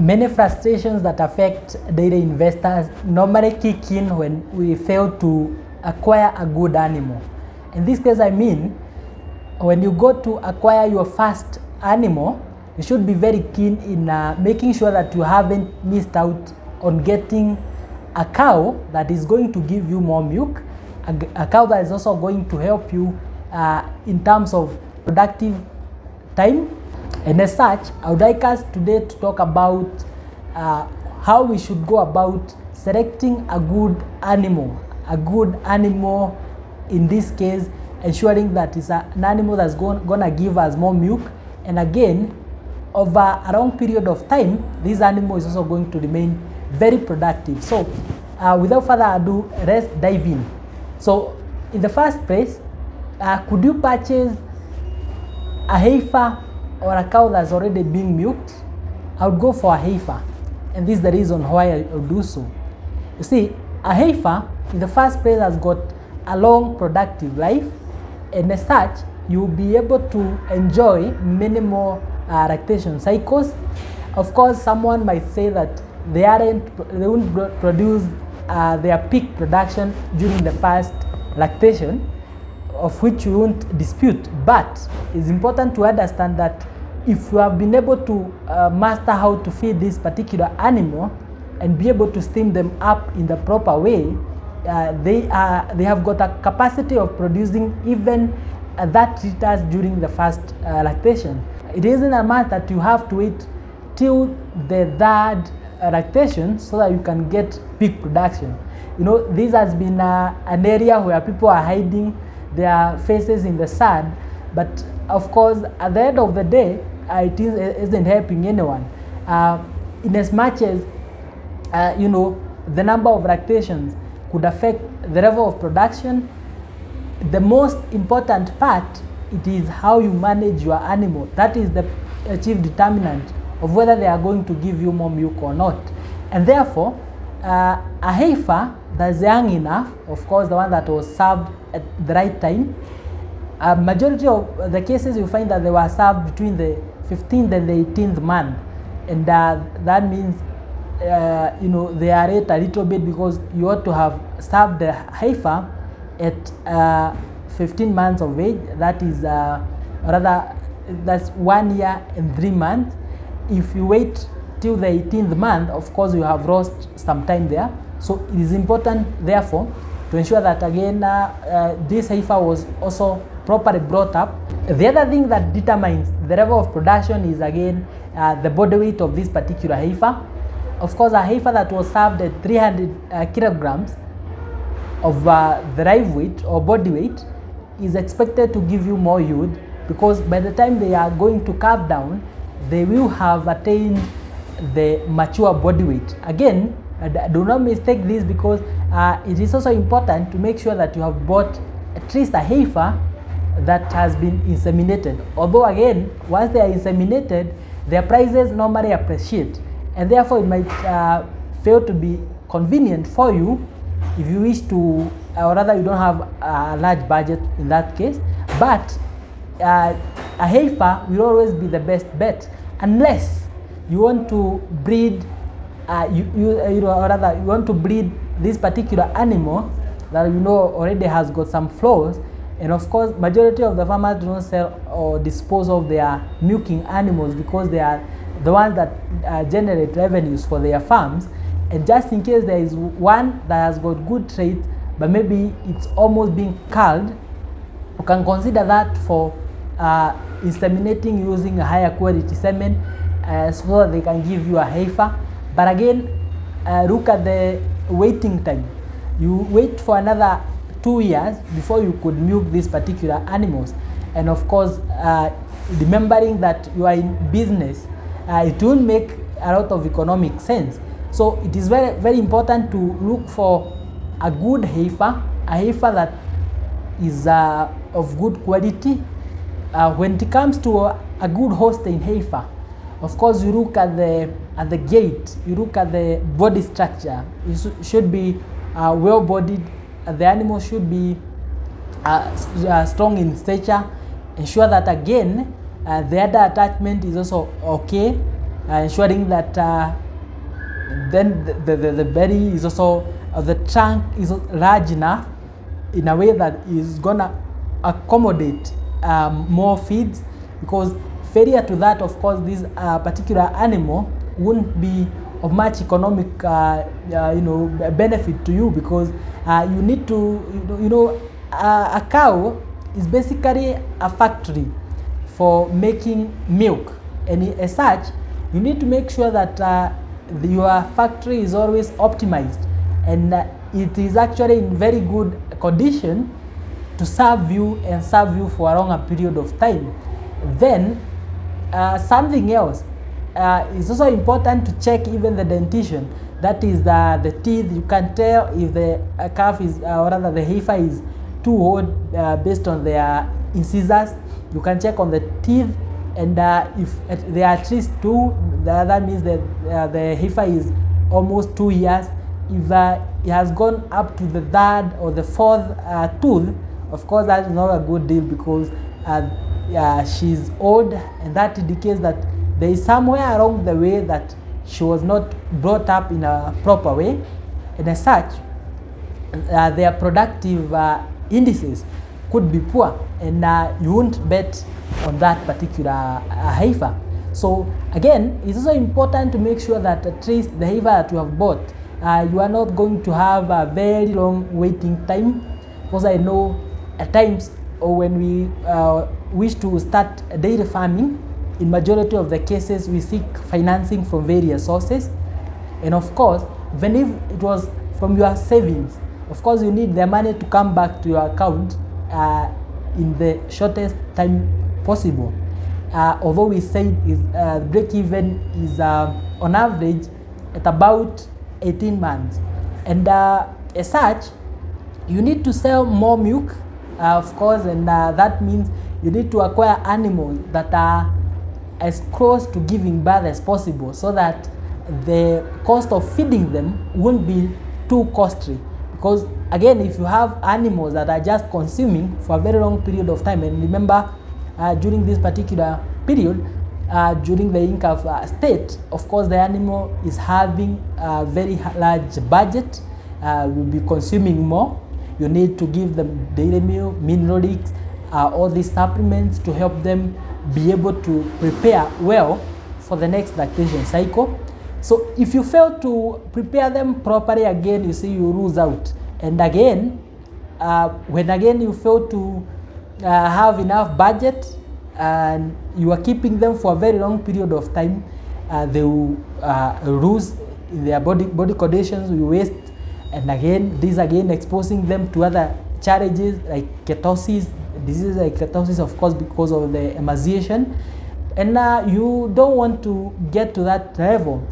Many frustrations that affect dairy investors normally kick in when we fail to acquire a good animal. In this case, I mean, when you go to acquire your first animal, you should be very keen in making sure that you haven't missed out on getting a cow that is going to give you more milk, a cow that is also going to help you in terms of productive time. And as such, I would like us today to talk about how we should go about selecting a good animal. A good animal, in this case, ensuring that it's an animal that's gonna give us more milk. And again, over a long period of time, this animal is also going to remain very productive. So without further ado, let's dive in. So in the first place, could you purchase a heifer or a cow that's already being milked? I would go for a heifer, and this is the reason why I would do so. You see, a heifer in the first place has got a long productive life, and as such, you'll be able to enjoy many more lactation cycles. Of course, someone might say that they won't produce their peak production during the first lactation, of which we won't dispute, but it's important to understand that if you have been able to master how to feed this particular animal and be able to steam them up in the proper way, they have got a capacity of producing even that liters during the first lactation. It isn't a matter that you have to wait till the third lactation so that you can get peak production. You know, this has been an area where people are hiding their faces in the sand, but of course, at the end of the day, it isn't helping anyone. In as much as you know, the number of lactations could affect the level of production, the most important part, it is how you manage your animal. That is the chief determinant of whether they are going to give you more milk or not. And therefore, a heifer that's young enough, of course the one that was served at the right time, majority of the cases you find that they were served between the 15th and the 18th month, and that means you know, they are late a little bit because you ought to have served the heifer at 15 months of age. That is rather, that's 1 year and 3 months. If you wait till the 18th month, of course you have lost some time there. So it is important, therefore, to ensure that again this heifer was also properly brought up. The other thing that determines the level of production is again the body weight of this particular heifer. Of course, a heifer that was served at 300 kilograms of the live weight or body weight is expected to give you more yield, because by the time they are going to calve down, they will have attained the mature body weight. Again, do not mistake this, because it is also important to make sure that you have bought at least a heifer that has been inseminated. Although again, once they are inseminated, their prices normally appreciate, and therefore it might fail to be convenient for you if you wish to, or rather you don't have a large budget in that case. But a heifer will always be the best bet, unless you want to breed you want to breed this particular animal that you know already has got some flaws. And of course, majority of the farmers do not sell or dispose of their milking animals because they are the ones that generate revenues for their farms. And just in case there is one that has got good traits, but maybe it's almost being culled, you can consider that for inseminating using a higher quality semen, so that they can give you a heifer. But again, look at the waiting time. You wait for another 2 years before you could milk these particular animals. And of course, remembering that you are in business, it won't make a lot of economic sense. So it is very, very important to look for a good heifer, a heifer that is of good quality. When it comes to a good Holstein heifer, of course, you look at the gait, you look at the body structure. It should be well-bodied. The animal should be strong in stature. Ensure that again the other attachment is also okay. ensuring that then the belly is also, the trunk is large enough in a way that is gonna accommodate more feeds, because failure to that, of course, this particular animal wouldn't be of much economic benefit to you, because you need to, a cow is basically a factory for making milk, and as such you need to make sure that your factory is always optimized, and it is actually in very good condition to serve you and serve you for a longer period of time. Then something else is also important to check even the dentition, that is the teeth. You can tell if the calf is, or rather the heifer is too old based on their incisors. You can check on the teeth, and if they are at least 2, that means that the heifer is almost 2 years. If it has gone up to the 3rd or the 4th tooth, of course that is not a good deal, because she's old, and that indicates that there is somewhere along the way that she was not brought up in a proper way, and as such their productive indices could be poor, and you won't bet on that particular heifer. So again, it's also important to make sure that at least the heifer that you have bought, you are not going to have a very long waiting time, because I know at times when we wish to start dairy farming, in majority of the cases we seek financing from various sources, and of course even if it was from your savings, of course you need the money to come back to your account in the shortest time possible. Although we say is break even is on average at about 18 months, and as such you need to sell more milk, of course, and that means you need to acquire animals that are as close to giving birth as possible, so that the cost of feeding them won't be too costly. Because again, if you have animals that are just consuming for a very long period of time, and remember during this particular period, during the Inca state, of course the animal is having a very large budget, will be consuming more. You need to give them dairy meal, mineralics, all these supplements to help them be able to prepare well for the next lactation cycle. So if you fail to prepare them properly, again you see you lose out. And again, when again you fail to have enough budget and you are keeping them for a very long period of time, they will lose in their body conditions, will waste, and again this again exposing them to other challenges like ketosis, diseases like ketosis, of course, because of the emaciation, and you don't want to get to that level.